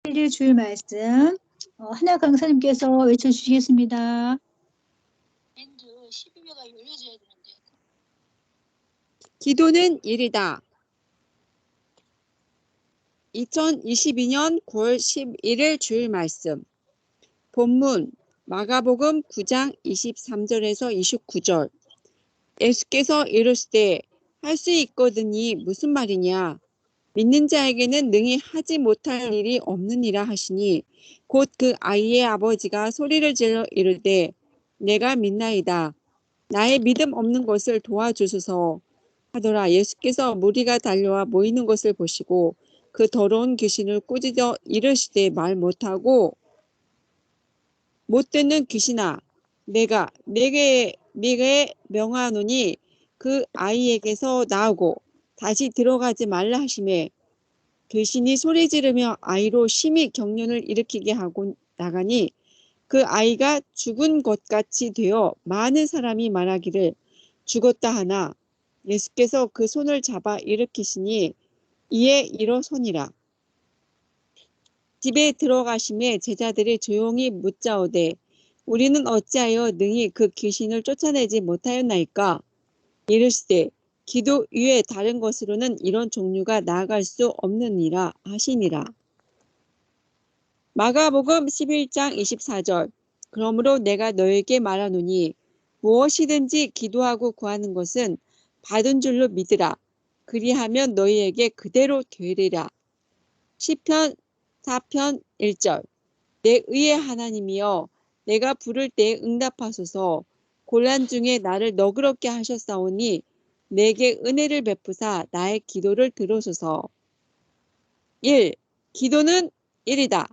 1일 주일 말씀 하나 강사님께서 외쳐주시겠습니다. 밴드 12배가 열려줘야 되는데. 기도는 일이다. 2022년 9월 11일 주일 말씀. 본문 마가복음 9장 23절에서 29절. 예수께서 이르시되 할 수 있거든이 무슨 말이냐? 믿는 자에게는 능히 하지 못할 일이 없느니라 하시니 곧 그 아이의 아버지가 소리를 질러 이르되 내가 믿나이다. 나의 믿음 없는 것을 도와주소서 하더라. 예수께서 무리가 달려와 모이는 것을 보시고 그 더러운 귀신을 꾸짖어 이르시되 말 못하고 못 듣는 귀신아 내가 네게 명하노니 그 아이에게서 나오고 다시 들어가지 말라 하시매 귀신이 소리 지르며 아이로 심히 경련을 일으키게 하고 나가니 그 아이가 죽은 것 같이 되어 많은 사람이 말하기를 죽었다 하나 예수께서 그 손을 잡아 일으키시니 이에 일어서니라. 집에 들어가심에 제자들이 조용히 묻자오되 우리는 어찌하여 능히 그 귀신을 쫓아내지 못하였나이까? 이르시되 기도 위에 다른 것으로는 이런 종류가 나아갈 수 없느니라 하시니라. 마가복음 11장 24절. 그러므로 내가 너에게 말하노니 무엇이든지 기도하고 구하는 것은 받은 줄로 믿으라. 그리하면 너희에게 그대로 되리라. 시편 4편 1절. 내 의의 하나님이여 내가 부를 때 응답하소서. 곤란 중에 나를 너그럽게 하셨사오니 내게 은혜를 베푸사 나의 기도를 들으소서. 1. 기도는 1이다.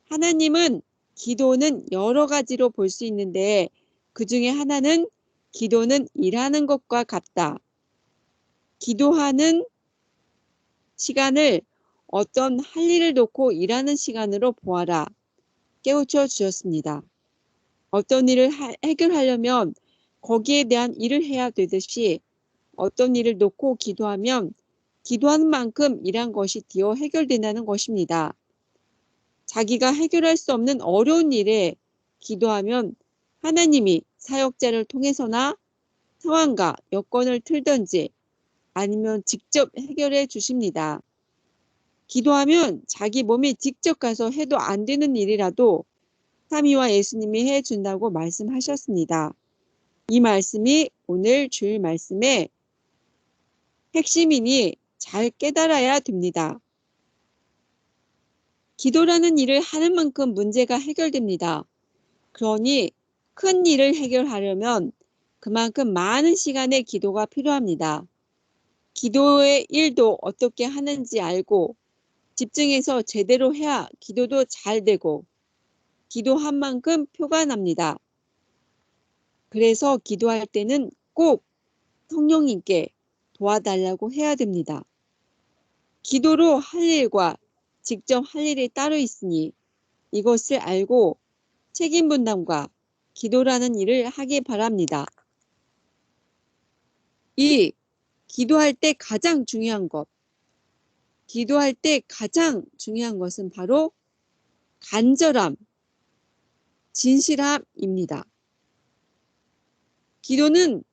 하나님은 기도는 여러 가지로 볼 수 있는데 그 중에 하나는 기도는 일하는 것과 같다. 기도하는 시간을 어떤 할 일을 놓고 일하는 시간으로 보아라. 깨우쳐 주셨습니다. 어떤 일을 해결하려면 거기에 대한 일을 해야 되듯이 어떤 일을 놓고 기도하면 기도하는 만큼 일한 것이 되어 해결된다는 것입니다. 자기가 해결할 수 없는 어려운 일에 기도하면 하나님이 사역자를 통해서나 상황과 여건을 틀든지 아니면 직접 해결해 주십니다. 기도하면 자기 몸이 직접 가서 해도 안 되는 일이라도 삼위와 예수님이 해준다고 말씀하셨습니다. 이 말씀이 오늘 주일 말씀의 핵심이니 잘 깨달아야 됩니다. 기도라는 일을 하는 만큼 문제가 해결됩니다. 그러니 큰 일을 해결하려면 그만큼 많은 시간의 기도가 필요합니다. 기도의 일도 어떻게 하는지 알고 집중해서 제대로 해야 기도도 잘 되고 기도한 만큼 표가 납니다. 그래서 기도할 때는 꼭 성령님께 도와달라고 해야 됩니다. 기도로 할 일과 직접 할 일이 따로 있으니 이것을 알고 책임 분담과 기도라는 일을 하기 바랍니다. 2. 기도할 때 가장 중요한 것. 기도할 때 가장 중요한 것은 바로 간절함, 진실함입니다. 기도는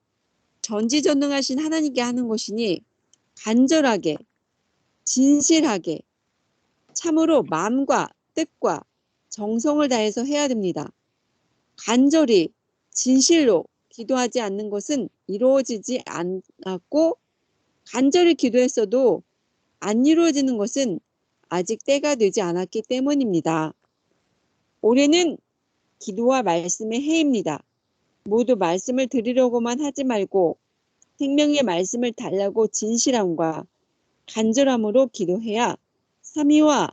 전지전능하신 하나님께 하는 것이니 간절하게, 진실하게, 참으로 마음과 뜻과 정성을 다해서 해야 됩니다. 간절히, 진실로 기도하지 않는 것은 이루어지지 않았고 간절히 기도했어도 안 이루어지는 것은 아직 때가 되지 않았기 때문입니다. 올해는 기도와 말씀의 해입니다. 모두 말씀을 드리려고만 하지 말고 생명의 말씀을 달라고 진실함과 간절함으로 기도해야 삼위와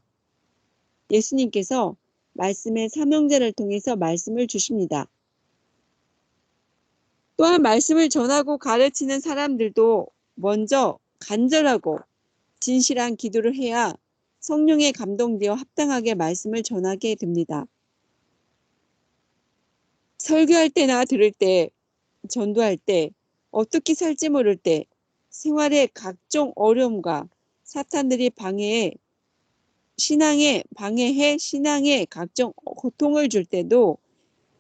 예수님께서 말씀의 삼형제를 통해서 말씀을 주십니다. 또한 말씀을 전하고 가르치는 사람들도 먼저 간절하고 진실한 기도를 해야 성령에 감동되어 합당하게 말씀을 전하게 됩니다. 설교할 때나 들을 때, 전도할 때, 어떻게 살지 모를 때, 생활의 각종 어려움과 사탄들이 방해해 신앙에 방해해 신앙에 각종 고통을 줄 때도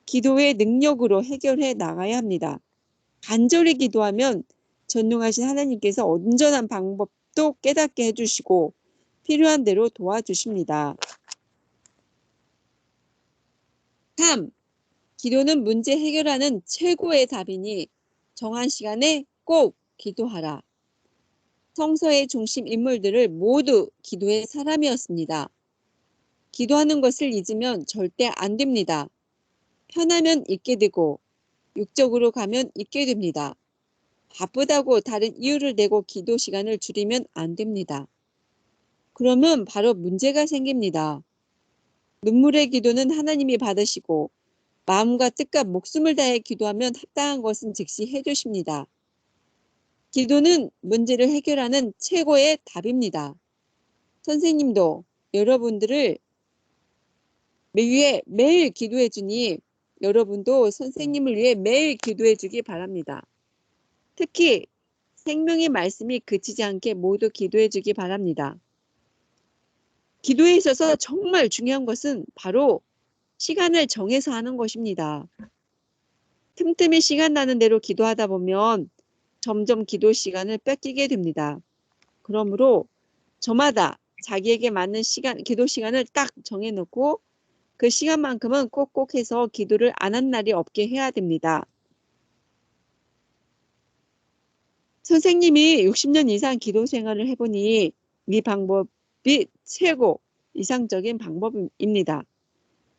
기도의 능력으로 해결해 나가야 합니다. 간절히 기도하면 전능하신 하나님께서 온전한 방법도 깨닫게 해주시고 필요한 대로 도와주십니다. 3. 기도는 문제 해결하는 최고의 답이니 정한 시간에 꼭 기도하라. 성서의 중심 인물들을 모두 기도의 사람이었습니다. 기도하는 것을 잊으면 절대 안 됩니다. 편하면 잊게 되고 육적으로 가면 잊게 됩니다. 바쁘다고 다른 이유를 대고 기도 시간을 줄이면 안 됩니다. 그러면 바로 문제가 생깁니다. 눈물의 기도는 하나님이 받으시고 마음과 뜻과 목숨을 다해 기도하면 합당한 것은 즉시 해주십니다. 기도는 문제를 해결하는 최고의 답입니다. 선생님도 여러분들을 위해 매일 기도해 주니 여러분도 선생님을 위해 매일 기도해 주기 바랍니다. 특히 생명의 말씀이 그치지 않게 모두 기도해 주기 바랍니다. 기도에 있어서 정말 중요한 것은 바로 시간을 정해서 하는 것입니다. 틈틈이 시간 나는 대로 기도하다 보면 점점 기도 시간을 뺏기게 됩니다. 그러므로 저마다 자기에게 맞는 기도 시간을 딱 정해놓고 그 시간만큼은 꼭꼭 해서 기도를 안 한 날이 없게 해야 됩니다. 선생님이 60년 이상 기도 생활을 해보니 이 방법이 최고 이상적인 방법입니다.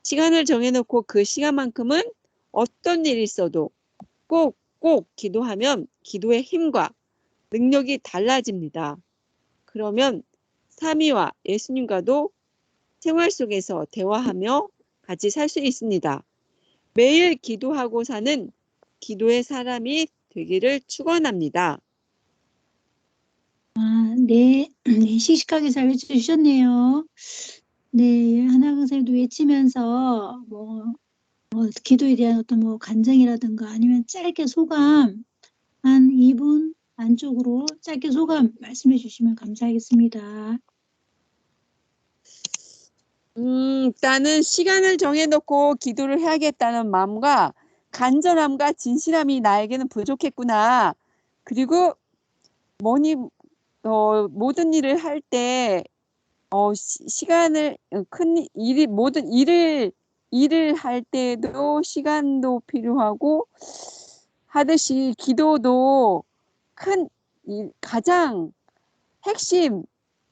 시간을 정해놓고 그 시간만큼은 어떤 일이 있어도 꼭 기도하면 기도의 힘과 능력이 달라집니다. 그러면 삼위와 예수님과도 생활 속에서 대화하며 같이 살 수 있습니다. 매일 기도하고 사는 기도의 사람이 되기를 축원합니다. 네, 네, 씩씩하게 잘 외쳐주셨네요. 네, 하나 강사님도 외치면서 기도에 대한 어떤 간증이라든가 아니면 짧게 소감 한 2분 안쪽으로 짧게 소감 말씀해 주시면 감사하겠습니다. 일단은 시간을 정해놓고 기도를 해야겠다는 마음과 간절함과 진실함이 나에게는 부족했구나. 그리고 모든 일을 할 때 시간을 모든 일을 할 때도 시간도 필요하고 하듯이 기도도 가장 핵심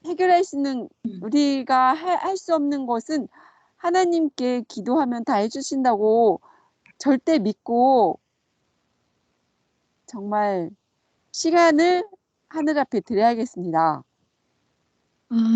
해결할 수 있는 우리가 할 수 없는 것은 하나님께 기도하면 다 해주신다고 절대 믿고 정말 시간을 하늘 앞에 드려야겠습니다.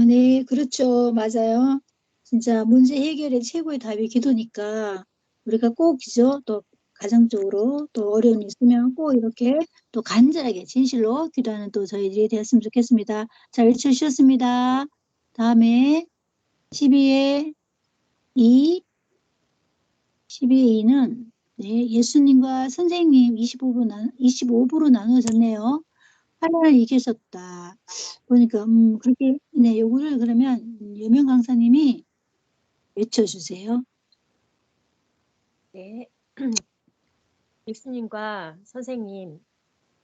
네, 그렇죠. 맞아요. 진짜 문제 해결의 최고의 답이 기도니까 우리가 꼭 또 가정적으로 또 어려움이 있으면 꼭 이렇게 또 간절하게 진실로 기도하는 또 저희들이 되었으면 좋겠습니다. 잘 외쳐주셨습니다. 다음에 12의 2, 12의 2는 네, 예수님과 선생님 25부로 나누어졌네요. 하나를 이기셨다. 보니까 그렇게 네, 요거를 그러면 여명 강사님이 외쳐주세요. 네. 예수님과 선생님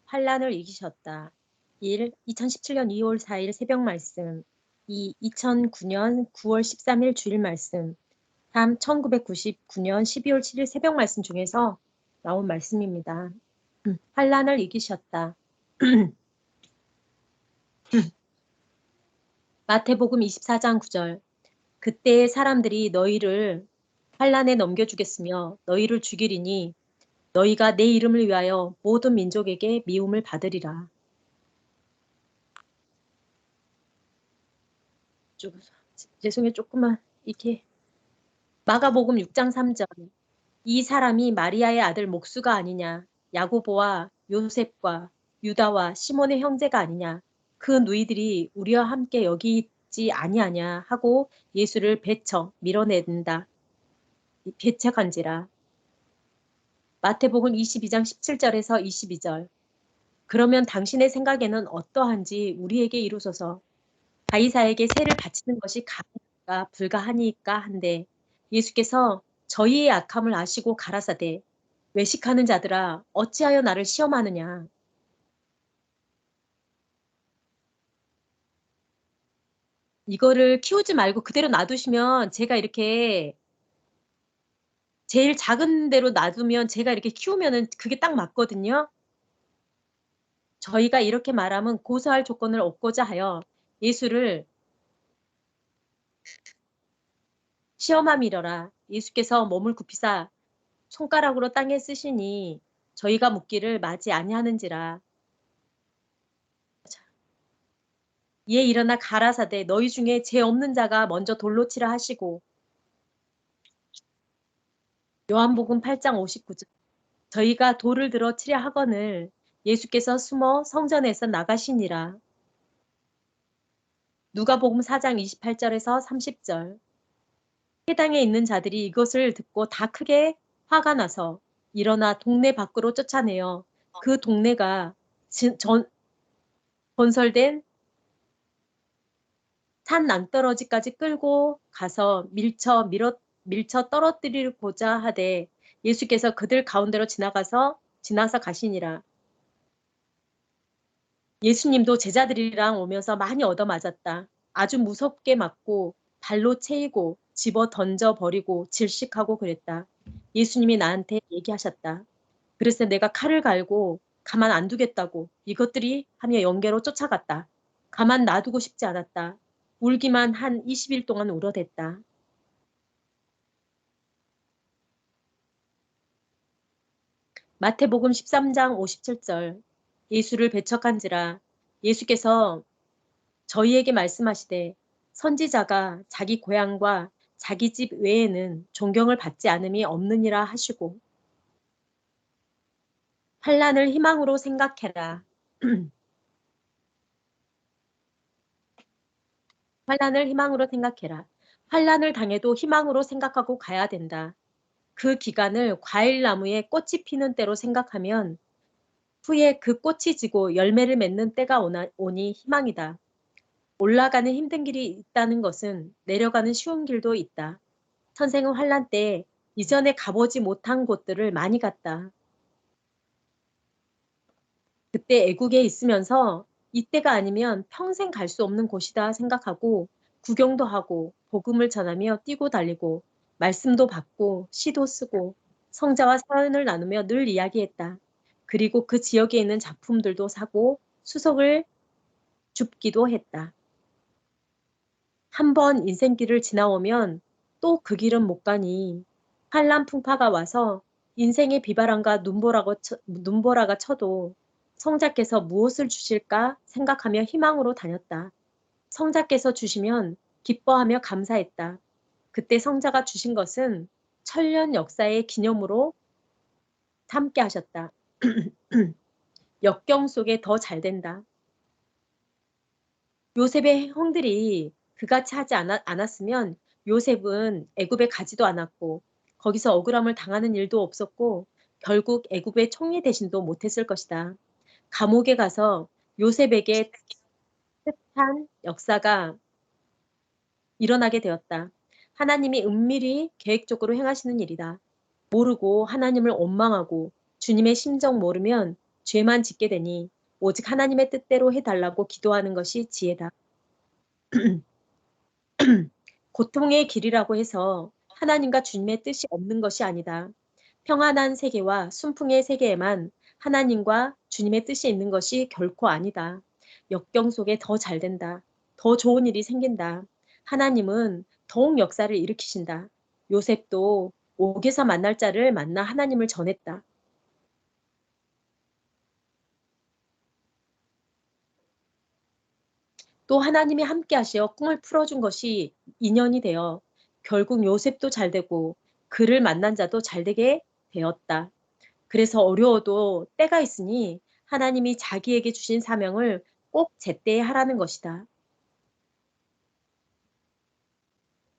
환란을 이기셨다. 1. 2017년 2월 4일 새벽 말씀. 2. 2009년 9월 13일 주일 말씀. 3. 1999년 12월 7일 새벽 말씀 중에서 나온 말씀입니다. 환란을 이기셨다. 마태복음 24장 9절. 그때 사람들이 너희를 환란에 넘겨주겠으며 너희를 죽이리니 너희가 내 이름을 위하여 모든 민족에게 미움을 받으리라. 죄송해요. 조금만 이렇게. 마가복음 6장 3절. 이 사람이 마리아의 아들 목수가 아니냐. 야고보와 요셉과 유다와 시몬의 형제가 아니냐. 그 누이들이 우리와 함께 여기 있지 아니하냐 하고 예수를 배쳐 밀어낸다. 배척한지라. 마태복음 22장 17절에서 22절. 그러면 당신의 생각에는 어떠한지 우리에게 이루소서. 가이사에게 세를 바치는 것이 불가하니까 한데 예수께서 저희의 악함을 아시고 가라사대 외식하는 자들아 어찌하여 나를 시험하느냐. 이거를 키우지 말고 그대로 놔두시면 제가 이렇게 제일 작은 대로 놔두면 제가 이렇게 키우면은 그게 딱 맞거든요. 저희가 이렇게 말하면 고소할 조건을 얻고자 하여 예수를 시험함이러라. 예수께서 몸을 굽히사 손가락으로 땅에 쓰시니 저희가 묻기를 맞이 아니하는지라. 이에 일어나 가라사대 너희 중에 죄 없는 자가 먼저 돌로 치라 하시고 요한복음 8장 59절 저희가 돌을 들어 치려 하거늘 예수께서 숨어 성전에서 나가시니라. 누가복음 4장 28절에서 30절 해당에 있는 자들이 이것을 듣고 다 크게 화가 나서 일어나 동네 밖으로 쫓아내어 그 동네가 건설된 산 낭떠러지까지 끌고 가서 밀쳐 떨어뜨리고자 하되 예수께서 그들 가운데로 지나서 가시니라. 예수님도 제자들이랑 오면서 많이 얻어맞았다. 아주 무섭게 맞고 발로 채이고 집어 던져 버리고 질식하고 그랬다. 예수님이 나한테 얘기하셨다. 그래서 내가 칼을 갈고 가만 안 두겠다고 이것들이 하며 영계로 쫓아갔다. 가만 놔두고 싶지 않았다. 울기만 한 20일 동안 울어댔다. 마태복음 13장 57절 예수를 배척한지라 예수께서 저희에게 말씀하시되 선지자가 자기 고향과 자기 집 외에는 존경을 받지 않음이 없느니라 하시고 환난을 희망으로 생각해라. 환난을 희망으로 생각해라. 환난을 당해도 희망으로 생각하고 가야 된다. 그 기간을 과일나무에 꽃이 피는 때로 생각하면 후에 그 꽃이 지고 열매를 맺는 때가 오니 희망이다. 올라가는 힘든 길이 있다는 것은 내려가는 쉬운 길도 있다. 선생은 환난 때 이전에 가보지 못한 곳들을 많이 갔다. 그때 애국에 있으면서 이때가 아니면 평생 갈 수 없는 곳이다 생각하고 구경도 하고 복음을 전하며 뛰고 달리고 말씀도 받고 시도 쓰고 성자와 사연을 나누며 늘 이야기했다. 그리고 그 지역에 있는 작품들도 사고 수석을 줍기도 했다. 한 번 인생길을 지나오면 또 그 길은 못 가니 환란 풍파가 와서 인생의 비바람과 눈보라가 쳐도 성자께서 무엇을 주실까 생각하며 희망으로 다녔다. 성자께서 주시면 기뻐하며 감사했다. 그때 성자가 주신 것은 천년 역사의 기념으로 삼게 하셨다. 역경 속에 더 잘된다. 요셉의 형들이 그같이 하지 않았으면 요셉은 애굽에 가지도 않았고 거기서 억울함을 당하는 일도 없었고 결국 애굽의 총리 대신도 못했을 것이다. 감옥에 가서 요셉에게 뜻한 역사가 일어나게 되었다. 하나님이 은밀히 계획적으로 행하시는 일이다. 모르고 하나님을 원망하고 주님의 심정 모르면 죄만 짓게 되니 오직 하나님의 뜻대로 해달라고 기도하는 것이 지혜다. 고통의 길이라고 해서 하나님과 주님의 뜻이 없는 것이 아니다. 평안한 세계와 순풍의 세계에만 하나님과 주님의 뜻이 있는 것이 결코 아니다. 역경 속에 더 잘된다. 더 좋은 일이 생긴다. 하나님은 더욱 역사를 일으키신다. 요셉도 옥에서 만날 자를 만나 하나님을 전했다. 또 하나님이 함께 하시어 꿈을 풀어준 것이 인연이 되어 결국 요셉도 잘되고 그를 만난 자도 잘되게 되었다. 그래서 어려워도 때가 있으니 하나님이 자기에게 주신 사명을 꼭 제때에 하라는 것이다.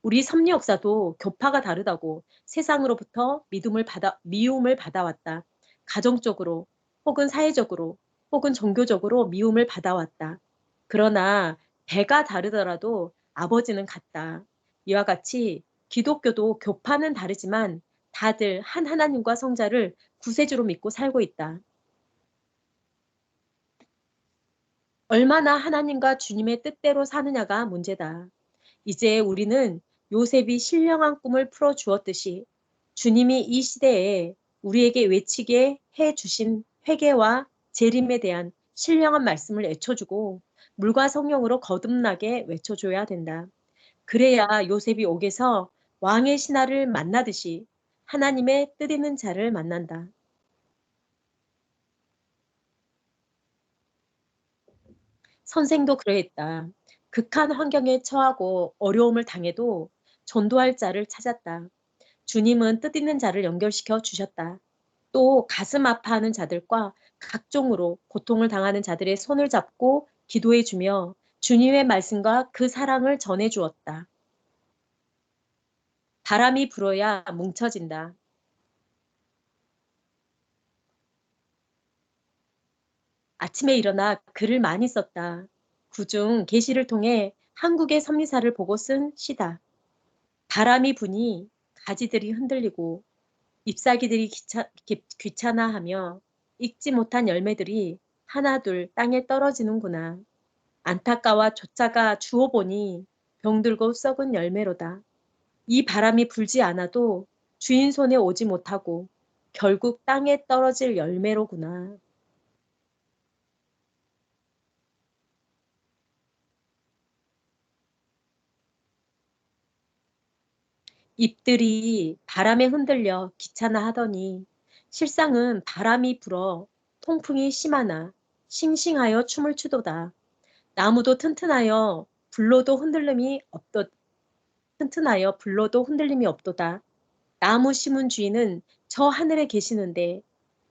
우리 섭리 역사도 교파가 다르다고 세상으로부터 미움을 받아왔다. 가정적으로 혹은 사회적으로 혹은 종교적으로 미움을 받아왔다. 그러나 배가 다르더라도 아버지는 같다. 이와 같이 기독교도 교파는 다르지만 다들 한 하나님과 성자를 구세주로 믿고 살고 있다. 얼마나 하나님과 주님의 뜻대로 사느냐가 문제다. 이제 우리는 요셉이 신령한 꿈을 풀어주었듯이 주님이 이 시대에 우리에게 외치게 해주신 회개와 재림에 대한 신령한 말씀을 외쳐주고 물과 성령으로 거듭나게 외쳐줘야 된다. 그래야 요셉이 옥에서 왕의 신하를 만나듯이 하나님의 뜻 있는 자를 만난다. 선생도 그러했다. 극한 환경에 처하고 어려움을 당해도 전도할 자를 찾았다. 주님은 뜻 있는 자를 연결시켜 주셨다. 또 가슴 아파하는 자들과 각종으로 고통을 당하는 자들의 손을 잡고 기도해 주며 주님의 말씀과 그 사랑을 전해 주었다. 바람이 불어야 뭉쳐진다. 아침에 일어나 글을 많이 썼다. 그중 계시를 통해 한국의 선미사를 보고 쓴 시다. 바람이 부니 가지들이 흔들리고 잎사귀들이 귀찮아하며 익지 못한 열매들이 하나둘 땅에 떨어지는구나. 안타까워 쫓아가 주워보니 병들고 썩은 열매로다. 이 바람이 불지 않아도 주인 손에 오지 못하고 결국 땅에 떨어질 열매로구나. 잎들이 바람에 흔들려 귀찮아하더니 실상은 바람이 불어 통풍이 심하나 싱싱하여 춤을 추도다. 나무도 튼튼하여 불로도 흔들림이 없도다. 나무 심은 주인은 저 하늘에 계시는데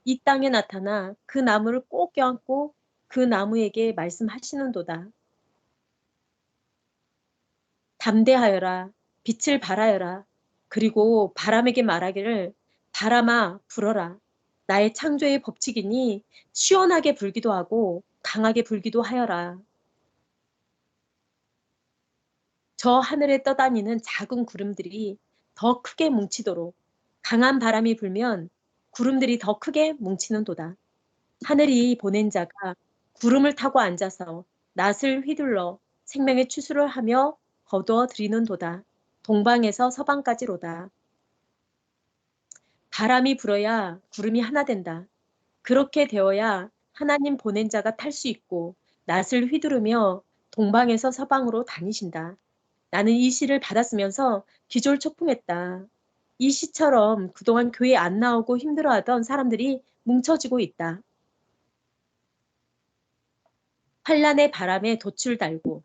이 땅에 나타나 그 나무를 꼭 껴안고 그 나무에게 말씀하시는도다. 담대하여라, 빛을 발하여라. 그리고 바람에게 말하기를 바람아 불어라. 나의 창조의 법칙이니 시원하게 불기도 하고 강하게 불기도 하여라. 저 하늘에 떠다니는 작은 구름들이 더 크게 뭉치도록 강한 바람이 불면 구름들이 더 크게 뭉치는도다. 하늘이 보낸 자가 구름을 타고 앉아서 낫을 휘둘러 생명의 추수를 하며 거두어 드리는도다. 동방에서 서방까지로다. 바람이 불어야 구름이 하나 된다. 그렇게 되어야 하나님 보낸 자가 탈 수 있고 낫을 휘두르며 동방에서 서방으로 다니신다. 나는 이 시를 받았으면서 기절초풍했다. 이 시처럼 그동안 교회 안 나오고 힘들어하던 사람들이 뭉쳐지고 있다. 환란의 바람에 돛을 달고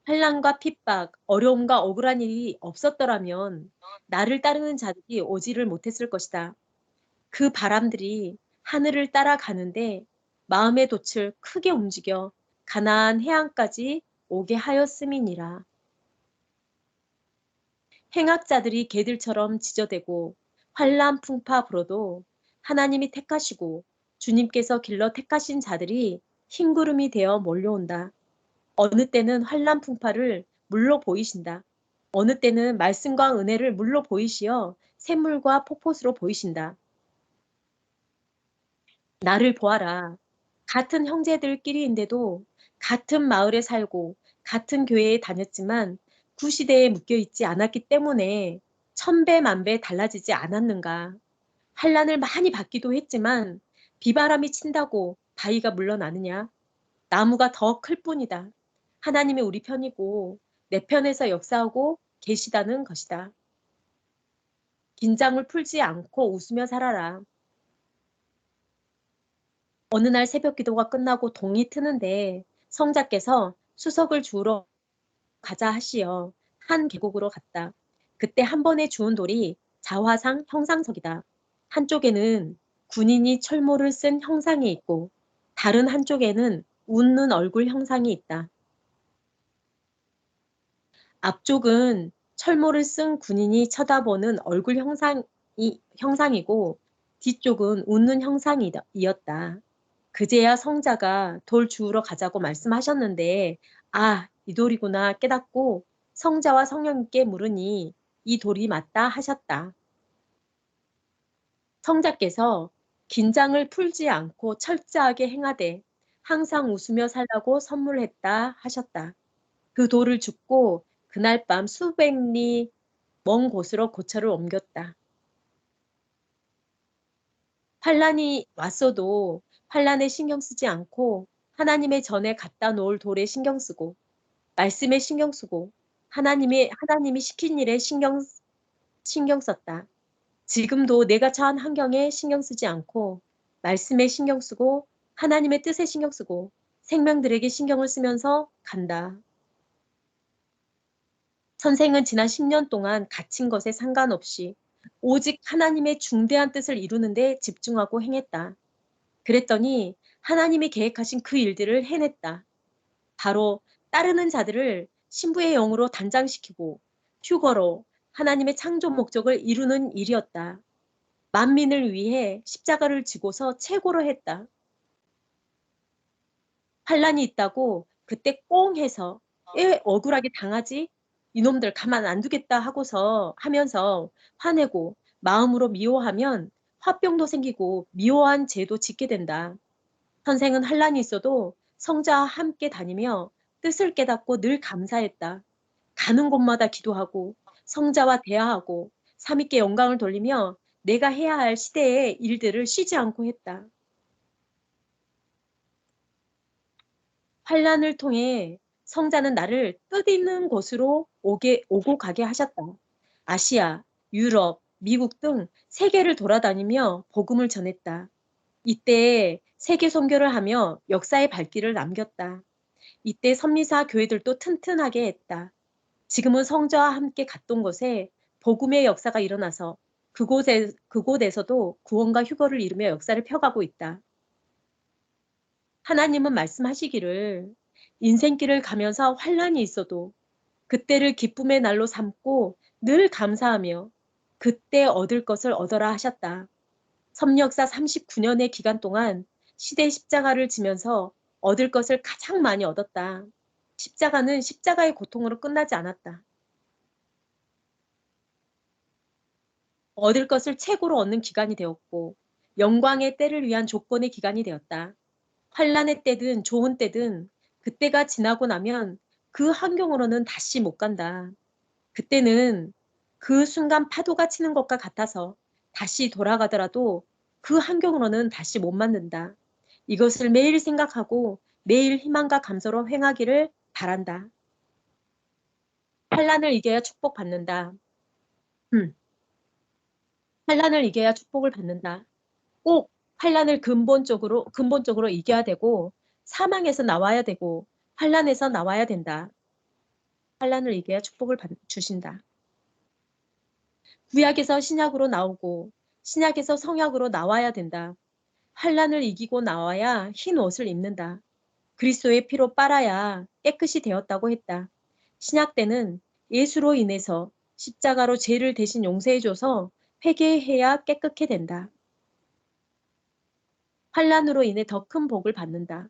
환란과 핍박, 어려움과 억울한 일이 없었더라면 나를 따르는 자들이 오지를 못했을 것이다. 그 바람들이 하늘을 따라가는데 마음의 돛을 크게 움직여 가나안 해안까지 오게 하였음이니라. 행악자들이 개들처럼 지저대고 환란 풍파 불어도 하나님이 택하시고 주님께서 길러 택하신 자들이 흰구름이 되어 몰려온다. 어느 때는 환란 풍파를 물로 보이신다. 어느 때는 말씀과 은혜를 물로 보이시어 샘물과 폭포수로 보이신다. 나를 보아라. 같은 형제들끼리인데도 같은 마을에 살고 같은 교회에 다녔지만 구시대에 묶여있지 않았기 때문에 천배 만배 달라지지 않았는가. 환란을 많이 받기도 했지만 비바람이 친다고 바위가 물러나느냐. 나무가 더 클 뿐이다. 하나님이 우리 편이고 내 편에서 역사하고 계시다는 것이다. 긴장을 풀지 않고 웃으며 살아라. 어느 날 새벽 기도가 끝나고 동이 트는데 성자께서 수석을 주우러 가자 하시어 한 계곡으로 갔다. 그때 한 번에 주운 돌이 자화상 형상석이다. 한쪽에는 군인이 철모를 쓴 형상이 있고 다른 한쪽에는 웃는 얼굴 형상이 있다. 앞쪽은 철모를 쓴 군인이 쳐다보는 얼굴 형상이고 뒤쪽은 웃는 형상이었다. 그제야 성자가 돌 주우러 가자고 말씀하셨는데 아, 이 돌이구나 깨닫고 성자와 성령님께 물으니 이 돌이 맞다 하셨다. 성자께서 긴장을 풀지 않고 철저하게 행하되 항상 웃으며 살라고 선물했다 하셨다. 그 돌을 줍고 그날 밤 수백 리 먼 곳으로 고처를 옮겼다. 환란이 왔어도 환란에 신경 쓰지 않고 하나님의 전에 갖다 놓을 돌에 신경 쓰고 말씀에 신경 쓰고 하나님이 시킨 일에 신경 썼다. 지금도 내가 처한 환경에 신경 쓰지 않고 말씀에 신경 쓰고 하나님의 뜻에 신경 쓰고 생명들에게 신경을 쓰면서 간다. 선생은 지난 10년 동안 갇힌 것에 상관없이 오직 하나님의 중대한 뜻을 이루는 데 집중하고 행했다. 그랬더니 하나님이 계획하신 그 일들을 해냈다. 바로 따르는 자들을 신부의 영으로 단장시키고 휴거로 하나님의 창조 목적을 이루는 일이었다. 만민을 위해 십자가를 지고서 최고로 했다. 환란이 있다고 그때 꽁 해서 왜 억울하게 당하지? 이놈들 가만 안 두겠다 하면서 화내고 마음으로 미워하면 화병도 생기고 미워한 죄도 짓게 된다. 선생은 환란이 있어도 성자와 함께 다니며 뜻을 깨닫고 늘 감사했다. 가는 곳마다 기도하고 성자와 대화하고 삼위께 영광을 돌리며 내가 해야 할 시대의 일들을 쉬지 않고 했다. 환란을 통해 성자는 나를 뜻있는 곳으로 오고 가게 하셨다. 아시아, 유럽, 미국 등 세계를 돌아다니며 복음을 전했다. 이때 세계 선교를 하며 역사의 발길을 남겼다. 이때 선미사 교회들도 튼튼하게 했다. 지금은 성자와 함께 갔던 곳에 복음의 역사가 일어나서 그곳에서도 구원과 휴거를 이루며 역사를 펴가고 있다. 하나님은 말씀하시기를 인생길을 가면서 환란이 있어도 그때를 기쁨의 날로 삼고 늘 감사하며 그때 얻을 것을 얻어라 하셨다. 섭리역사 39년의 기간 동안 시대 십자가를 지면서 얻을 것을 가장 많이 얻었다. 십자가는 십자가의 고통으로 끝나지 않았다. 얻을 것을 최고로 얻는 기간이 되었고 영광의 때를 위한 조건의 기간이 되었다. 환란의 때든 좋은 때든 그때가 지나고 나면 그 환경으로는 다시 못 간다. 그때는 그 순간 파도가 치는 것과 같아서 다시 돌아가더라도 그 환경으로는 다시 못 만든다. 이것을 매일 생각하고 매일 희망과 감사로 행하기를 바란다. 환란을 이겨야 축복받는다. 환란을 이겨야 축복을 받는다. 꼭 환란을 근본적으로 이겨야 되고 사망에서 나와야 되고 환란에서 나와야 된다. 환란을 이겨야 축복을 주신다. 구약에서 신약으로 나오고 신약에서 성약으로 나와야 된다. 환란을 이기고 나와야 흰 옷을 입는다. 그리스도의 피로 빨아야 깨끗이 되었다고 했다. 신약 때는 예수로 인해서 십자가로 죄를 대신 용서해줘서 회개해야 깨끗게 된다. 환란으로 인해 더 큰 복을 받는다.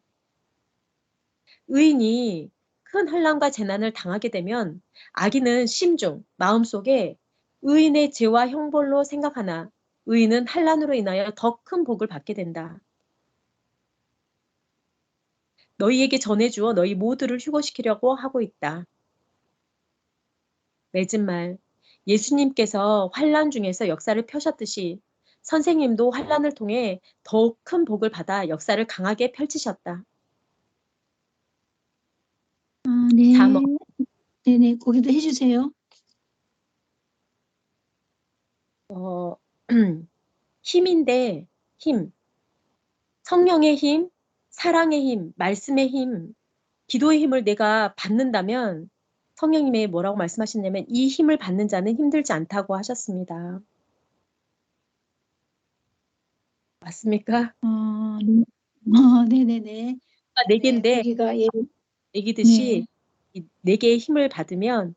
의인이 큰 환란과 재난을 당하게 되면 악인은 심중, 마음속에 의인의 죄와 형벌로 생각하나 의인은 환란으로 인하여 더 큰 복을 받게 된다. 너희에게 전해주어 너희 모두를 휴거시키려고 하고 있다. 맺은 말, 예수님께서 환란 중에서 역사를 펴셨듯이 선생님도 환란을 통해 더욱 큰 복을 받아 역사를 강하게 펼치셨다. 아, 네. 3번. 네네, 거기도 해주세요. 힘인데 힘, 성령의 힘, 사랑의 힘, 말씀의 힘, 기도의 힘을 내가 받는다면 성령님이 뭐라고 말씀하셨냐면 이 힘을 받는 자는 힘들지 않다고 하셨습니다. 맞습니까? 네네네. 네 네, 개인데 거기가, 예, 네. 얘기듯이 이 네 개의 힘을 받으면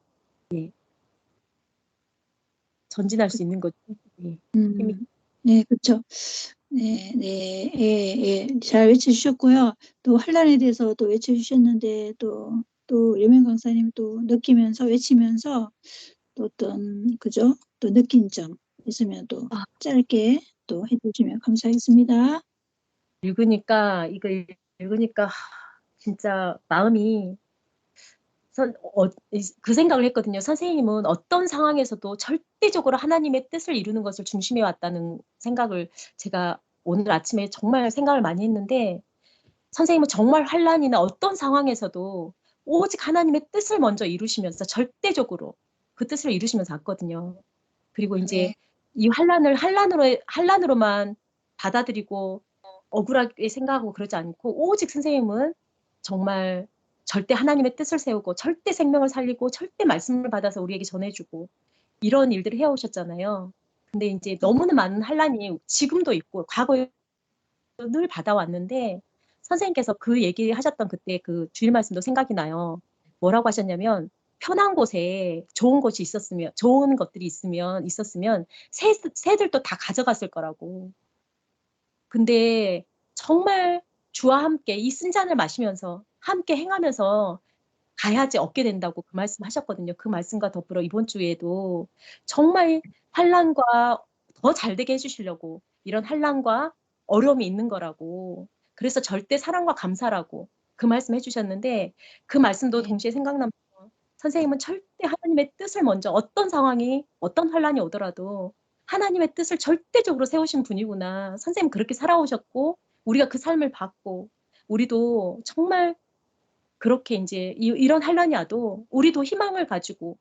전진할 수 있는 거죠. 예. 힘이. 네, 그렇죠. 네, 네, 예, 예. 잘 외쳐주셨고요. 또 환란에 대해서 또 외쳐주셨는데 또 또 여명 강사님 또 느끼면서 외치면서 또 어떤 그죠? 또 느낀 점 있으면 또 아. 짧게 또 해주시면 감사하겠습니다. 이거 읽으니까 진짜 마음이 그 생각을 했거든요. 선생님은 어떤 상황에서도 절대적으로 하나님의 뜻을 이루는 것을 중심해 왔다는 생각을 제가 오늘 아침에 정말 생각을 많이 했는데 선생님은 정말 환난이나 어떤 상황에서도 오직 하나님의 뜻을 먼저 이루시면서 절대적으로 그 뜻을 이루시면서 왔거든요. 그리고 이제 이 환난을 환난으로만 받아들이고 억울하게 생각하고 그러지 않고 오직 선생님은 정말 절대 하나님의 뜻을 세우고 절대 생명을 살리고 절대 말씀을 받아서 우리에게 전해주고 이런 일들을 해오셨잖아요. 근데 이제 너무나 많은 환난이 지금도 있고 과거에 늘 받아왔는데 선생님께서 그 얘기하셨던 그때 그 주일 말씀도 생각이 나요. 뭐라고 하셨냐면 편한 곳에 좋은 곳이 있었으면 좋은 것들이 있었으면 새들도 다 가져갔을 거라고. 근데 정말 주와 함께 이 쓴잔을 마시면서 함께 행하면서 가야지 얻게 된다고 그 말씀하셨거든요. 그 말씀과 더불어 이번 주에도 정말 환난과 더 잘되게 해주시려고 이런 환난과 어려움이 있는 거라고. 그래서 절대 사랑과 감사라고 그 말씀 해주셨는데 그 말씀도 동시에 생각나면서 선생님은 절대 하나님의 뜻을 먼저 어떤 상황이 어떤 환난이 오더라도 하나님의 뜻을 절대적으로 세우신 분이구나. 선생님 그렇게 살아오셨고 우리가 그 삶을 받고 우리도 정말 그렇게 이제 이런 환난이 와도 우리도 희망을 가지고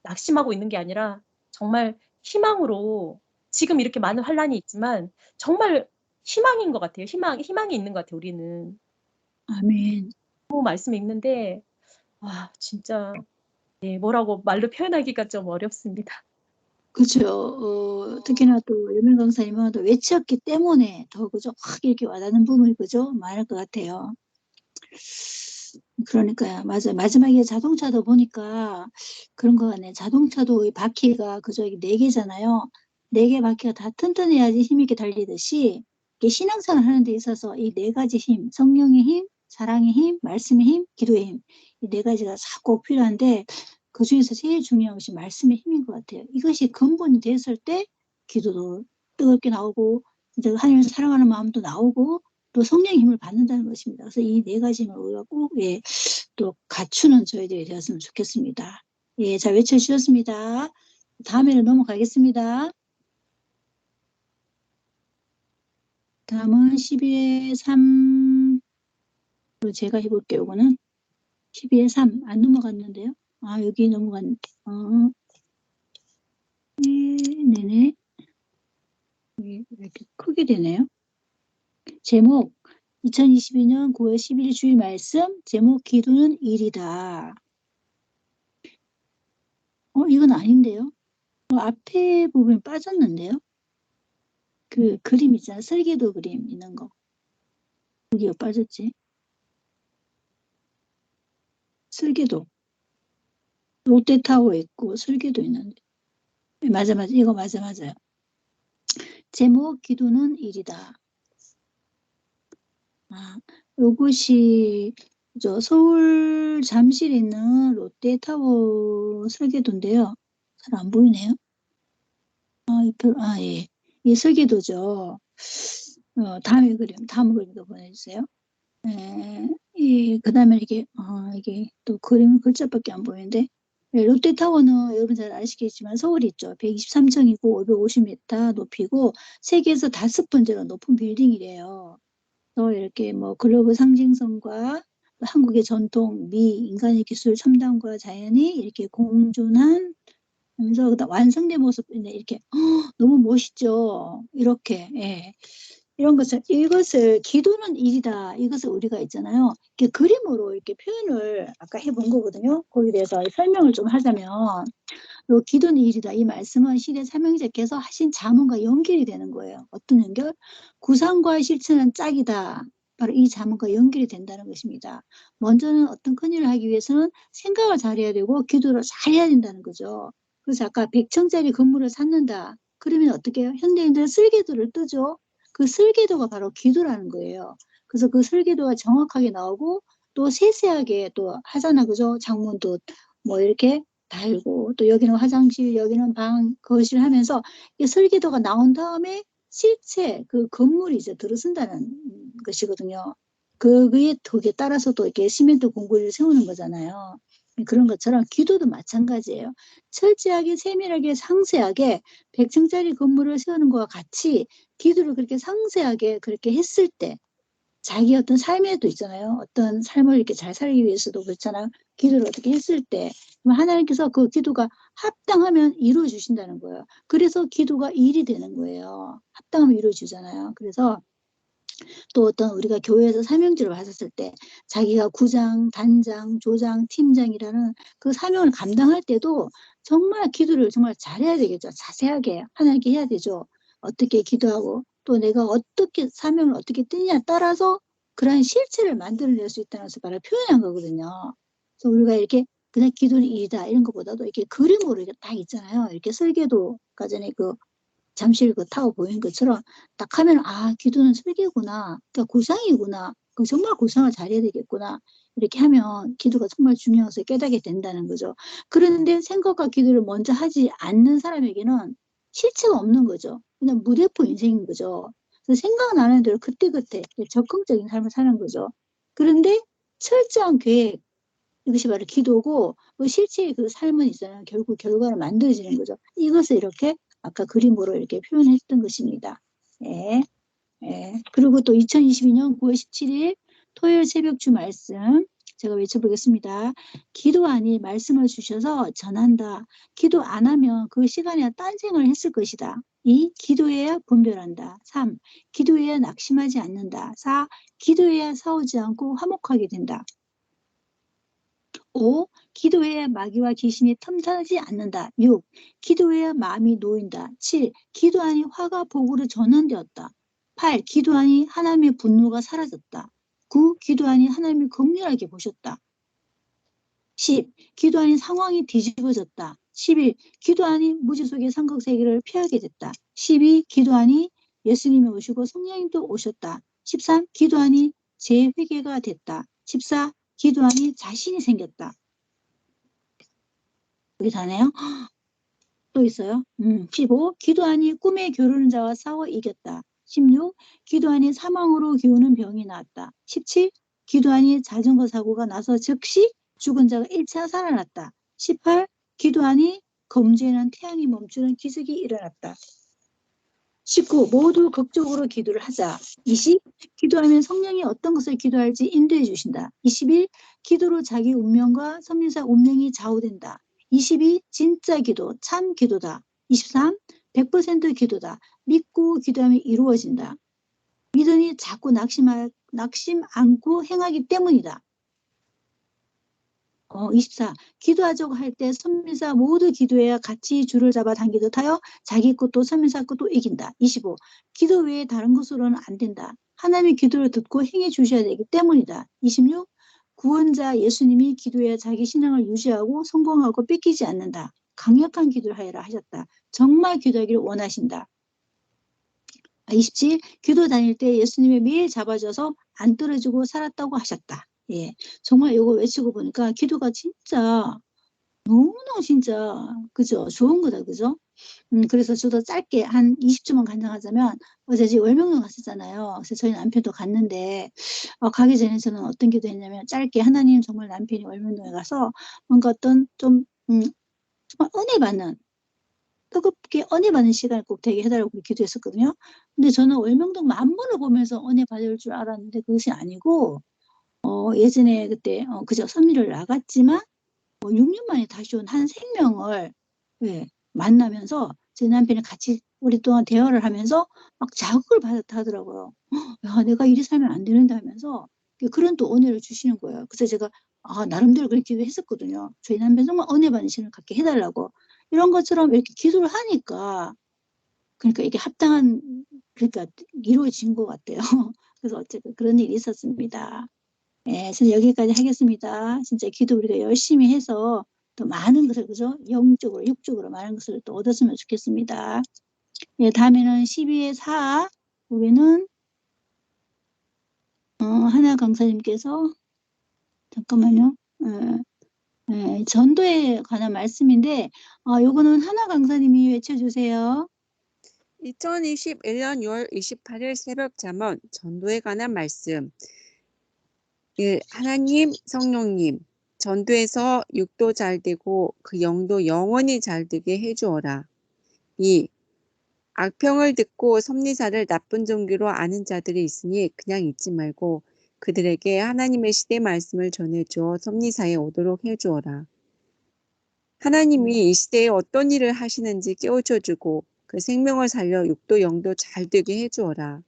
낙심하고 있는 게 아니라 정말 희망으로 지금 이렇게 많은 환난이 있지만 정말 희망인 것 같아요. 희망이 있는 것 같아요. 우리는. 아멘. 말씀 읽는데 진짜 네, 뭐라고 말로 표현하기가 좀 어렵습니다. 그죠. 특히나 또 여명 강사님은 또 외쳤기 때문에 더 그죠? 확 이렇게 와닿는 부분이 그죠? 많을 것 같아요. 그러니까요. 맞아요. 마지막에 자동차도 보니까 그런 거 같네. 자동차도 이 바퀴가 그저 4개잖아요. 4개 바퀴가 다 튼튼해야지 힘있게 달리듯이 이게 신앙생활 하는 데 있어서 이 4가지 힘, 성령의 힘, 사랑의 힘, 말씀의 힘, 기도의 힘, 이 4가지가 꼭 필요한데 그 중에서 제일 중요한 것이 말씀의 힘인 것 같아요. 이것이 근본이 됐을 때 기도도 뜨겁게 나오고 이제 하나님을 사랑하는 마음도 나오고 또 성령의 힘을 받는다는 것입니다. 그래서 이 4가지를 우리가 꼭 또 갖추는 저희들이 되었으면 좋겠습니다. 예, 잘 외쳐주셨습니다. 다음에는 넘어가겠습니다. 다음은 12의 3. 제가 해볼게요. 이거는 12의 3. 안 넘어갔는데요. 여기 넘어갔네. 네네. 이렇게 크게 되네요. 제목 2022년 9월 10일 주일 말씀. 제목 기도는 일이다. 이건 아닌데요. 앞에 부분이 빠졌는데요. 그 그림 있잖아요. 설계도 그림 있는 거. 여기가 빠졌지. 설계도. 롯데타워 있고 설계도 있는데. 맞아. 이거 맞아요. 제목 기도는 일이다. 요것이 서울 잠실에 있는 롯데타워 설계도인데요. 잘 안 보이네요. 예. 이 설계도죠. 다음 그림도 보내주세요. 그 다음에 이게 또 글자밖에 안 보이는데, 롯데타워는 여러분 잘 아시겠지만 서울에 있죠. 123층이고 550m 높이고 세계에서 5번째로 높은 빌딩이래요. 그래서 이렇게 뭐 글로벌 상징성과 한국의 전통, 인간의 기술, 첨단과 자연이 이렇게 공존한 하면서 완성된 모습인데 이렇게 너무 멋있죠. 이렇게 이것을 기도는 일이다. 이것을 우리가 있잖아요. 이렇게 그림으로 이렇게 표현을 아까 해본 거거든요. 거기에 대해서 설명을 좀 하자면 요 기도는 일이다. 이 말씀은 시대 삼형제께서 하신 자문과 연결이 되는 거예요. 어떤 연결? 구상과 실천은 짝이다. 바로 이 자문과 연결이 된다는 것입니다. 먼저는 어떤 큰일을 하기 위해서는 생각을 잘해야 되고 기도를 잘해야 된다는 거죠. 그래서 아까 100층짜리 건물을 찾는다. 그러면 어떻게 해요? 현대인들은 설계도를 뜨죠. 그 설계도가 바로 기도라는 거예요. 그래서 그 설계도가 정확하게 나오고 또 세세하게 또 하잖아. 그죠? 창문도 뭐 이렇게 달고 또 여기는 화장실, 여기는 방, 거실 하면서 이 설계도가 나온 다음에 실제 그 건물이 이제 들어선다는 것이거든요. 그게 거기에 따라서 또 이렇게 시멘트 공구를 세우는 거잖아요. 그런 것처럼 기도도 마찬가지예요. 철저하게 세밀하게 상세하게 100층짜리 건물을 세우는 것과 같이 기도를 그렇게 상세하게 그렇게 했을 때 자기 어떤 삶에도 있잖아요. 어떤 삶을 이렇게 잘 살기 위해서도 그렇잖아요. 기도를 어떻게 했을 때 하나님께서 그 기도가 합당하면 이루어 주신다는 거예요. 그래서 기도가 일이 되는 거예요. 합당하면 이루어 주잖아요. 그래서 또 어떤 우리가 교회에서 사명지를 받았을 때 자기가 구장, 단장, 조장, 팀장이라는 그 사명을 감당할 때도 정말 기도를 정말 잘해야 되겠죠. 자세하게 하나님께 해야 되죠. 어떻게 기도하고 또 내가 어떻게 사명을 어떻게 뜨느냐에 따라서 그러한 실체를 만들어낼 수 있다는 것을 바로 표현한 거거든요. 그래서 우리가 이렇게 그냥 기도는 일이다 이런 것보다도 이렇게 그림으로 이렇게 딱 있잖아요. 이렇게 설계도가 전에 그 잠실 그 타워 보이는 것처럼 딱 하면 아 기도는 설계구나. 그러니까 고상이구나. 그 정말 고상을 잘해야 되겠구나. 이렇게 하면 기도가 정말 중요한 것을 깨닫게 된다는 거죠. 그런데 생각과 기도를 먼저 하지 않는 사람에게는 실체가 없는 거죠. 그냥 무대포 인생인 거죠. 그래서 생각나는 대로 그때그때 적극적인 삶을 사는 거죠. 그런데 철저한 계획, 이것이 바로 기도고 그 실체의 그 삶은 있잖아요. 결국 결과를 만들어지는 거죠. 이것을 이렇게 아까 그림으로 이렇게 표현했던 것입니다. 예, 예. 그리고 또 2022년 9월 17일 토요일 새벽주 말씀 제가 외쳐보겠습니다. 기도 아니 말씀을 주셔서 전한다. 기도 안 하면 그 시간에 딴생을 했을 것이다. 2. 기도해야 분별한다. 3. 기도해야 낙심하지 않는다. 4. 기도해야 싸우지 않고 화목하게 된다. 5. 기도해야 마귀와 귀신이 틈타지 않는다. 6. 기도해야 마음이 놓인다. 7. 기도하니 화가 복으로 전환되었다. 8. 기도하니 하나님의 분노가 사라졌다. 9. 기도하니 하나님이 긍휼하게 보셨다. 10. 기도하니 상황이 뒤집어졌다. 11. 기도하니 무지 속의 삼각세계를 피하게 됐다. 12. 기도하니 예수님이 오시고 성령님도 오셨다. 13. 기도하니 재회개가 됐다. 14. 기도하니 자신이 생겼다. 여기 다네요. 또 있어요. 15. 기도하니 꿈에 겨루는 자와 싸워 이겼다. 16. 기도하니 사망으로 기우는 병이 나았다. 17. 기도하니 자전거 사고가 나서 즉시 죽은 자가 1차 살아났다. 18. 기도하니 검죄는 태양이 멈추는 기적이 일어났다. 19. 모두 극적으로 기도를 하자. 20. 기도하면 성령이 어떤 것을 기도할지 인도해 주신다. 21. 기도로 자기 운명과 선민사 운명이 좌우된다. 22. 진짜 기도, 참 기도다. 23. 100% 기도다. 믿고 기도하면 이루어진다. 믿으니 자꾸 낙심 않고 행하기 때문이다. 24. 기도하자고 할 때 선민사 모두 기도해야 같이 줄을 잡아 당기듯 하여 자기 것도 선민사 것도 이긴다. 25. 기도 외에 다른 것으로는 안 된다. 하나님의 기도를 듣고 행해 주셔야 되기 때문이다. 26. 구원자 예수님이 기도해야 자기 신앙을 유지하고 성공하고 뺏기지 않는다. 강력한 기도를 하여라 하셨다. 정말 기도하기를 원하신다. 27. 기도 다닐 때 예수님이 매일 잡아줘서 안 떨어지고 살았다고 하셨다. 예, 정말 이거 외치고 보니까 기도가 진짜 너무너무 진짜 그죠? 좋은 거다 그죠? 그래서 저도 짧게 한 20초만 간증하자면 어제 지금 월명동 갔었잖아요. 그래서 저희 남편도 갔는데 가기 전에 저는 어떤 기도 했냐면 짧게 하나님 정말 남편이 월명동에 가서 뭔가 어떤 좀 정말 은혜 받는 뜨겁게 은혜 받는 시간을 꼭 되게 해달라고 기도했었거든요. 근데 저는 월명동 만물을 보면서 은혜 받을 줄 알았는데 그것이 아니고 예전에 그때 그저 선미를 나갔지만 6년 만에 다시 온 한 생명을 예, 만나면서 제 남편이 같이 오랫동안 대화를 하면서 막 자극을 받았다 하더라고요. 야, 내가 이리 살면 안 되는데 하면서 그런 또 은혜를 주시는 거예요. 그래서 제가 나름대로 그렇게 기도했었거든요. 저희 남편 정말 은혜 받는 시간을 갖게 해달라고. 이런 것처럼 이렇게 기도를 하니까 그러니까 이게 합당한 그러니까 이루어진 것 같아요. 그래서 어쨌든 그런 일이 있었습니다. 예, 저는 여기까지 하겠습니다. 진짜 기도 우리가 열심히 해서 더 많은 것을, 그죠? 영적으로, 육적으로 많은 것을 또 얻었으면 좋겠습니다. 예, 다음에는 12회 4, 여기는, 하나 강사님께서 잠깐만요. 전도에 관한 말씀인데, 요거는 하나 강사님이 외쳐주세요. 2021년 6월 28일 새벽 잠언 전도에 관한 말씀. 1. 하나님, 성령님, 전도에서 육도 잘 되고 그 영도 영원히 잘 되게 해주어라. 2. 악평을 듣고 섭리사를 나쁜 종교로 아는 자들이 있으니 그냥 잊지 말고 그들에게 하나님의 시대 말씀을 전해주어 섭리사에 오도록 해주어라. 하나님이 이 시대에 어떤 일을 하시는지 깨우쳐주고 그 생명을 살려 육도 영도 잘 되게 해주어라.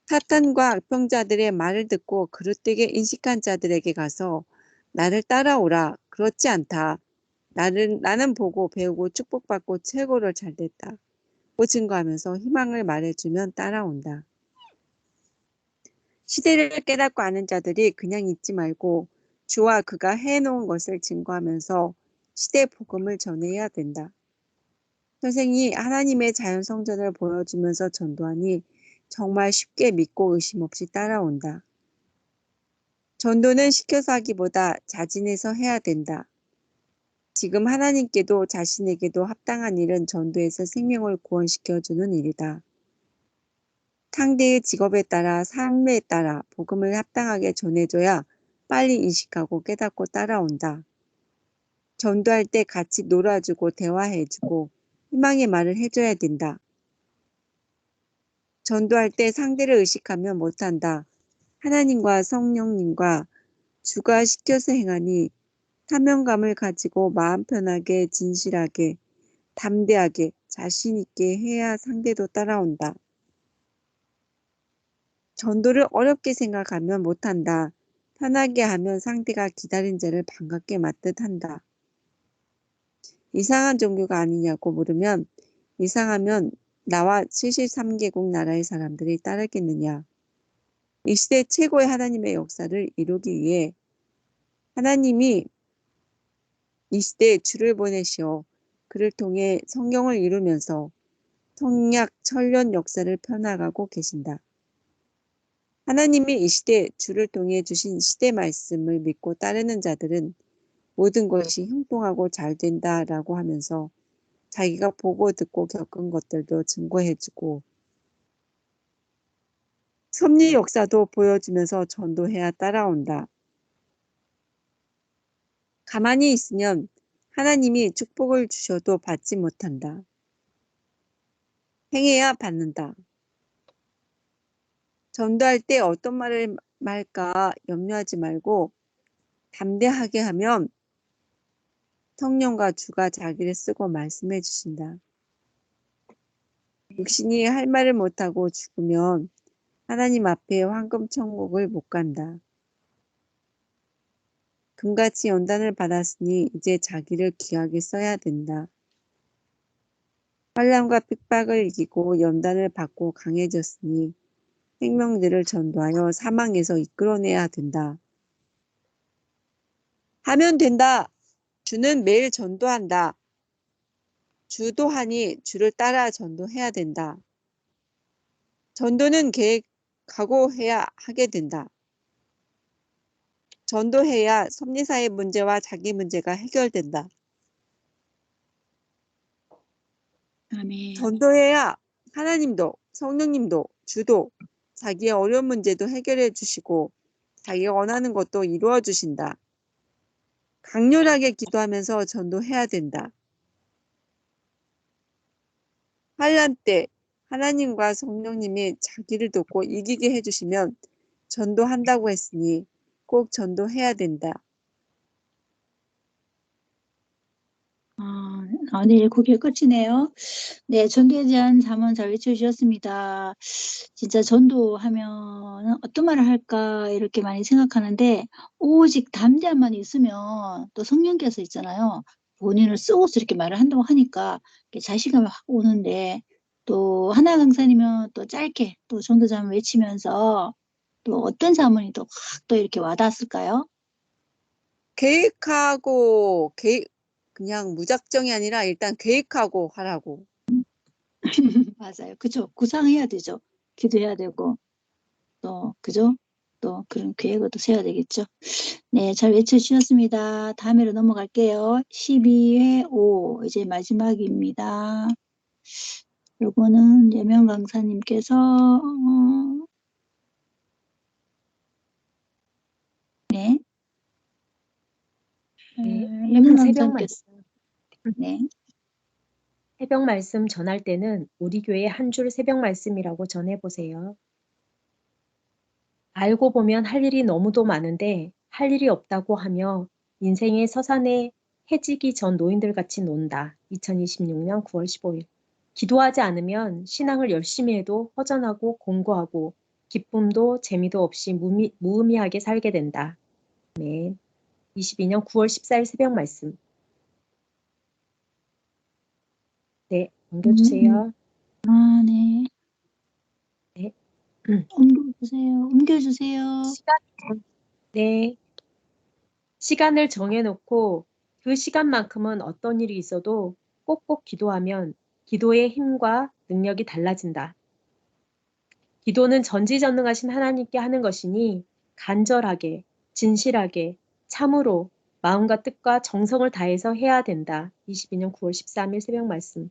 사탄과 악평자들의 말을 듣고 그릇되게 인식한 자들에게 가서 나를 따라오라. 그렇지 않다. 나는 보고 배우고 축복받고 최고로 잘됐다. 고 증거하면서 희망을 말해주면 따라온다. 시대를 깨닫고 아는 자들이 그냥 잊지 말고 주와 그가 해놓은 것을 증거하면서 시대 복음을 전해야 된다. 선생이 하나님의 자연 성전을 보여주면서 전도하니 정말 쉽게 믿고 의심 없이 따라온다. 전도는 시켜서 하기보다 자진해서 해야 된다. 지금 하나님께도 자신에게도 합당한 일은 전도에서 생명을 구원시켜주는 일이다. 상대의 직업에 따라 삶에 따라 복음을 합당하게 전해줘야 빨리 인식하고 깨닫고 따라온다. 전도할 때 같이 놀아주고 대화해주고 희망의 말을 해줘야 된다. 전도할 때 상대를 의식하면 못한다. 하나님과 성령님과 주가 시켜서 행하니 사명감을 가지고 마음 편하게 진실하게 담대하게 자신 있게 해야 상대도 따라온다. 전도를 어렵게 생각하면 못한다. 편하게 하면 상대가 기다린 자를 반갑게 맞듯 한다. 이상한 종교가 아니냐고 물으면 이상하면 나와 73개국 나라의 사람들이 따르겠느냐. 이 시대 최고의 하나님의 역사를 이루기 위해 하나님이 이 시대에 주를 보내시어 그를 통해 성경을 이루면서 성약 천년 역사를 펴나가고 계신다. 하나님이 이 시대 주를 통해 주신 시대 말씀을 믿고 따르는 자들은 모든 것이 형통하고 잘 된다라고 하면서 자기가 보고 듣고 겪은 것들도 증거해주고 섭리 역사도 보여주면서 전도해야 따라온다. 가만히 있으면 하나님이 축복을 주셔도 받지 못한다. 행해야 받는다. 전도할 때 어떤 말을 말까 염려하지 말고 담대하게 하면 성령과 주가 자기를 쓰고 말씀해 주신다. 육신이 할 말을 못하고 죽으면 하나님 앞에 황금 천국을 못 간다. 금같이 연단을 받았으니 이제 자기를 귀하게 써야 된다. 환난과 핍박을 이기고 연단을 받고 강해졌으니 생명들을 전도하여 사망에서 이끌어내야 된다. 하면 된다. 주는 매일 전도한다. 주도 하니 주를 따라 전도해야 된다. 전도는 계획하고 해야 하게 된다. 전도해야 섭리사의 문제와 자기 문제가 해결된다. 아멘. 전도해야 하나님도 성령님도 주도 자기의 어려운 문제도 해결해 주시고 자기가 원하는 것도 이루어 주신다. 강렬하게 기도하면서 전도해야 된다. 환난 때 하나님과 성령님이 자기를 돕고 이기게 해주시면 전도한다고 했으니 꼭 전도해야 된다. 네, 그게 끝이네요. 네, 전도에 대한 잠언 잘 외쳐주셨습니다. 진짜 전도하면 어떤 말을 할까 이렇게 많이 생각하는데 오직 담대함만 있으면 또 성령께서 있잖아요. 본인을 쓰고서 이렇게 말을 한다고 하니까 이렇게 자신감이 확 오는데 또 하나 강사님은 또 짧게 또 전도 잠언 외치면서 또 어떤 잠언이 또 확 또 이렇게 와닿았을까요? 계획하고 그냥 무작정이 아니라 일단 계획하고 하라고. 맞아요. 그죠? 구상해야 되죠. 기도해야 되고 또 그죠? 또 그런 계획을 또 세워야 되겠죠. 네, 잘 외쳐주셨습니다. 다음으로 넘어갈게요. 12회 5, 이제 마지막입니다. 요거는 예명 강사님께서, 네, 네. 예명 새벽 강사님께서, 말씀. 네, 새벽 말씀 전할 때는 우리 교회 한 줄 새벽 말씀이라고 전해보세요. 알고 보면 할 일이 너무도 많은데 할 일이 없다고 하며 인생의 서산에 해지기 전 노인들 같이 논다. 2026년 9월 15일. 기도하지 않으면 신앙을 열심히 해도 허전하고 공고하고 기쁨도 재미도 없이 무의미하게 살게 된다. 아멘. 22년 9월 14일 새벽 말씀. 네, 옮겨주세요. 아, 네. 네. 옮겨주세요. 네. 시간을 정해놓고 그 시간만큼은 어떤 일이 있어도 꼭꼭 기도하면 기도의 힘과 능력이 달라진다. 기도는 전지전능하신 하나님께 하는 것이니 간절하게, 진실하게, 참으로 마음과 뜻과 정성을 다해서 해야 된다. 22년 9월 13일 새벽 말씀.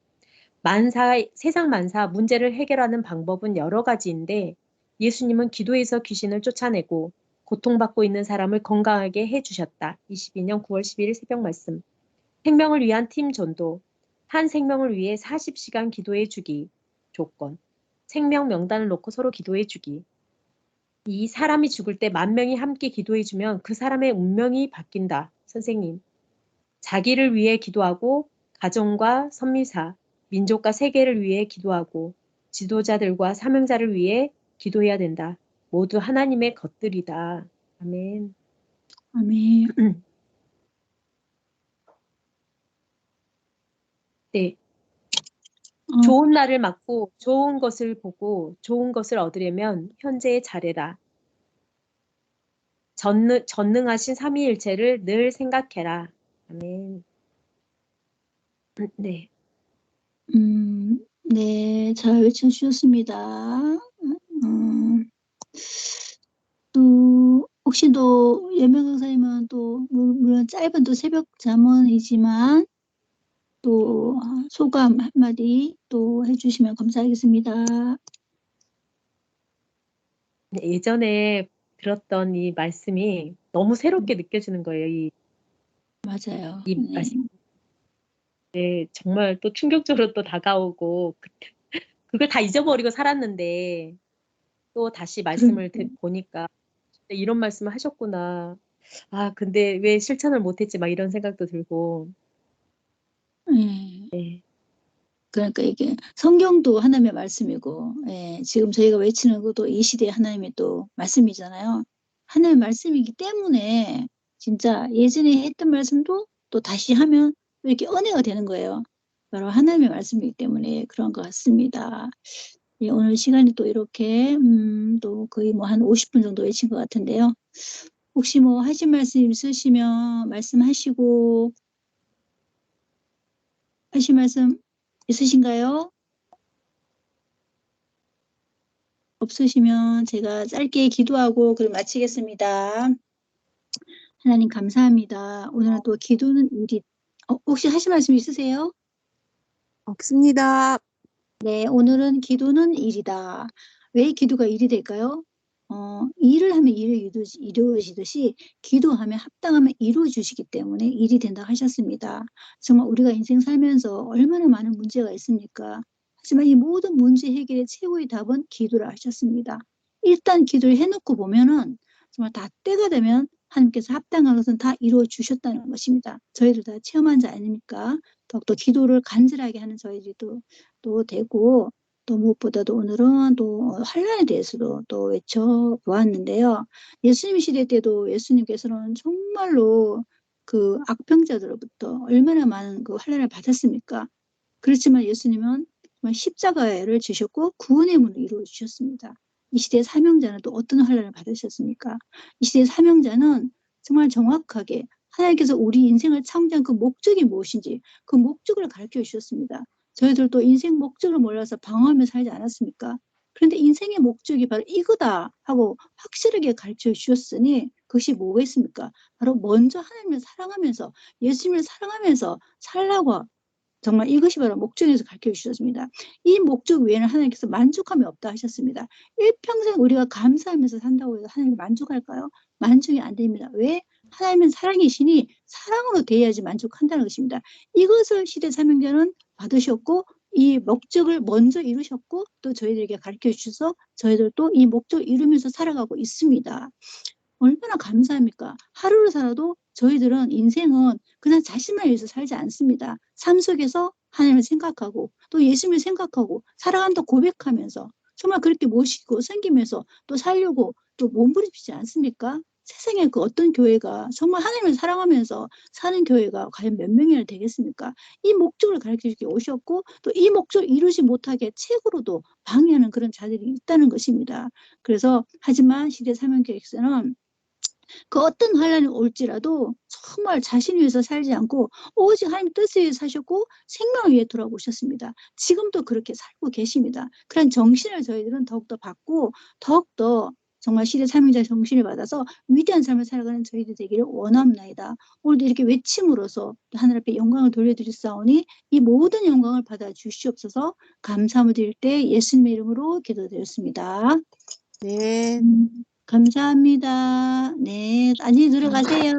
세상 만사 문제를 해결하는 방법은 여러 가지인데 예수님은 기도에서 귀신을 쫓아내고 고통받고 있는 사람을 건강하게 해주셨다. 22년 9월 11일 새벽 말씀. 생명을 위한 팀 전도. 한 생명을 위해 40시간 기도해 주기. 조건. 생명 명단을 놓고 서로 기도해 주기. 이 사람이 죽을 때 10,000명이 함께 기도해 주면 그 사람의 운명이 바뀐다. 선생님. 자기를 위해 기도하고 가정과 선미사, 민족과 세계를 위해 기도하고 지도자들과 사명자를 위해 기도해야 된다. 모두 하나님의 것들이다. 아멘. 아멘. 네. 어, 좋은 날을 맞고 좋은 것을 보고 좋은 것을 얻으려면 현재의 자례다. 전능하신 삼위일체를 늘 생각해라. 아멘. 네. 네, 잘 외쳐주셨습니다. 또, 혹시 또, 예명 강사님은 또, 물론 짧은 또 새벽 잠언이지만, 또, 소감 한마디 또 해주시면 감사하겠습니다. 네, 예전에 들었던 이 말씀이 너무 새롭게 느껴지는 거예요. 맞아요. 이 네. 말씀. 네, 정말 또 충격적으로 또 다가오고 그걸 다 잊어버리고 살았는데 또 다시 말씀을 보니까 진짜 이런 말씀을 하셨구나. 아, 근데 왜 실천을 못했지? 막 이런 생각도 들고. 네. 네. 그러니까 이게 성경도 하나님의 말씀이고, 예, 지금 저희가 외치는 것도 이 시대의 하나님의 또 말씀이잖아요. 하나님의 말씀이기 때문에 진짜 예전에 했던 말씀도 또 다시 하면 이렇게 은혜가 되는 거예요. 바로 하나님의 말씀이기 때문에 그런 것 같습니다. 예, 오늘 시간이 또 이렇게 또 거의 뭐 한 50분 정도 외친 것 같은데요. 혹시 뭐 하신 말씀 있으시면 말씀하시고, 하신 말씀 있으신가요? 없으시면 제가 짧게 기도하고 그럼 마치겠습니다. 하나님 감사합니다. 오늘은 또 기도는 일이, 혹시 하실 말씀 있으세요? 없습니다. 네, 오늘은 기도는 일이다. 왜 기도가 일이 될까요? 일을 하면 일을 이루어지듯이 기도하면 합당하면 이루어주시기 때문에 일이 된다 하셨습니다. 정말 우리가 인생 살면서 얼마나 많은 문제가 있습니까? 하지만 이 모든 문제 해결의 최고의 답은 기도를 하셨습니다. 일단 기도를 해놓고 보면은 정말 다 때가 되면 하나님께서 합당한 것은 다 이루어 주셨다는 것입니다. 저희들 다 체험한 자 아닙니까? 더욱더 기도를 간절하게 하는 저희들도 또 되고 또 무엇보다도 오늘은 또 환란에 대해서도 또 외쳐보았는데요. 예수님 시대 때도 예수님께서는 정말로 그 악병자들로부터 얼마나 많은 그 환란을 받았습니까? 그렇지만 예수님은 정말 십자가를 지셨고 구원의 문을 이루어 주셨습니다. 이 시대의 사명자는 또 어떤 환란을 받으셨습니까? 이 시대의 사명자는 정말 정확하게 하나님께서 우리 인생을 창조한 그 목적이 무엇인지 그 목적을 가르쳐 주셨습니다. 저희들도 인생 목적을 몰라서 방황하며 살지 않았습니까? 그런데 인생의 목적이 바로 이거다 하고 확실하게 가르쳐 주셨으니 그것이 뭐겠습니까? 바로 먼저 하나님을 사랑하면서 예수님을 사랑하면서 살라고 정말 이것이 바로 목적에서 가르쳐 주셨습니다. 이 목적 외에는 하나님께서 만족함이 없다 하셨습니다. 일평생 우리가 감사하면서 산다고 해서 하나님 만족할까요? 만족이 안 됩니다. 왜? 하나님은 사랑이시니 사랑으로 대해야지 만족한다는 것입니다. 이것을 시대 사명자는 받으셨고 이 목적을 먼저 이루셨고 또 저희들에게 가르쳐 주셔서 저희들도 이 목적을 이루면서 살아가고 있습니다. 얼마나 감사합니까? 하루를 살아도 저희들은 인생은 그냥 자신만 위해서 살지 않습니다. 삶 속에서 하나님을 생각하고 또 예수님을 생각하고 살아간다 고백하면서 정말 그렇게 모시고 섬기면서 또 살려고 또 몸부림치지 않습니까? 세상에 그 어떤 교회가 정말 하나님을 사랑하면서 사는 교회가 과연 몇 명이나 되겠습니까? 이 목적을 가르쳐 주기 오셨고 또 이 목적을 이루지 못하게 책으로도 방해하는 그런 자들이 있다는 것입니다. 그래서 하지만 시대 사명교회에서는 그 어떤 환란이 올지라도 정말 자신 위해서 살지 않고 오직 하나님 뜻을 위해 사셨고 생명을 위해 돌아오셨습니다. 지금도 그렇게 살고 계십니다. 그런 정신을 저희들은 더욱더 받고 더욱더 정말 시대 사명자의 정신을 받아서 위대한 삶을 살아가는 저희들 되기를 원합니다. 오늘도 이렇게 외침으로써 하늘 앞에 영광을 돌려드리사오니 이 모든 영광을 받아 주시옵소서. 감사함을 드릴 때 예수님의 이름으로 기도드렸습니다. 네. 감사합니다. 네, 안녕히 들어가세요.